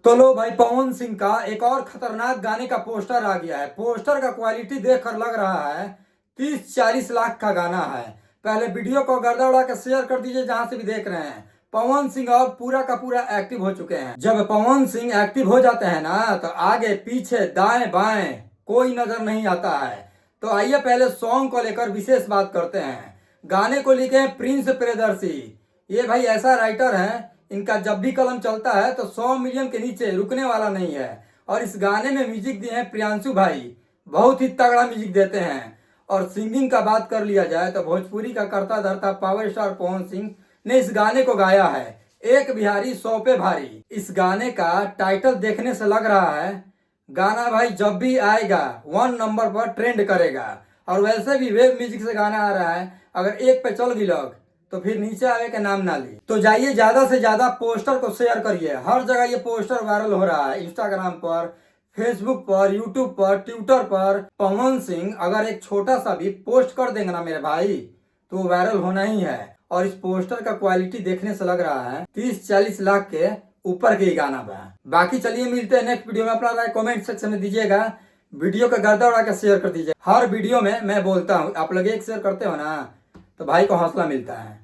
तो लो भाई, पवन सिंह का एक और खतरनाक गाने का पोस्टर आ गया है। पोस्टर का क्वालिटी देखकर लग रहा है 30-40 लाख का गाना है। पहले वीडियो को गर्दा उड़ा के शेयर कर दीजिए जहां से भी देख रहे हैं। पवन सिंह अब पूरा का पूरा एक्टिव हो चुके हैं। जब पवन सिंह एक्टिव हो जाते हैं ना, तो आगे पीछे दाएं बाएं कोई नजर नहीं आता है। तो आइए पहले सॉन्ग को लेकर विशेष बात करते हैं। गाने को लिखे हैं प्रिंस प्रियदर्शी। ये भाई ऐसा राइटर है, इनका जब भी कलम चलता है तो 100 मिलियन के नीचे रुकने वाला नहीं है। और इस गाने में म्यूजिक दिए हैं प्रियांशु भाई, बहुत ही तगड़ा म्यूजिक देते हैं। और सिंगिंग का बात कर लिया जाए तो भोजपुरी का करता धरता पावर स्टार पवन सिंह ने इस गाने को गाया है। एक बिहारी 100 पे भारी। इस गाने का टाइटल देखने से लग रहा है गाना भाई जब भी आएगा 1 नंबर पर ट्रेंड करेगा। और वैसे भी वेब म्यूजिक से गाना आ रहा है, अगर एक पे चल भी लग तो फिर नीचे आवे के नाम ना ली। तो जाइए ज्यादा से ज्यादा पोस्टर को शेयर करिए। हर जगह ये पोस्टर वायरल हो रहा है, इंस्टाग्राम पर, फेसबुक पर, यूट्यूब पर, ट्विटर पर। पवन सिंह अगर एक छोटा सा भी पोस्ट कर देंगे ना मेरे भाई, तो वो वायरल होना ही है। और इस पोस्टर का क्वालिटी देखने से लग रहा है 30-40 लाख के ऊपर के ही गाना बा। बाकी चलिए मिलते हैं नेक्स्ट वीडियो में। अपना राय कमेंट सेक्शन में दीजिएगा। वीडियो का गर्दा उड़ा के शेयर कर दीजिए। हर वीडियो में मैं बोलता हूँ, आप लोग एक शेयर करते हो ना, तो भाई को हौसला मिलता है।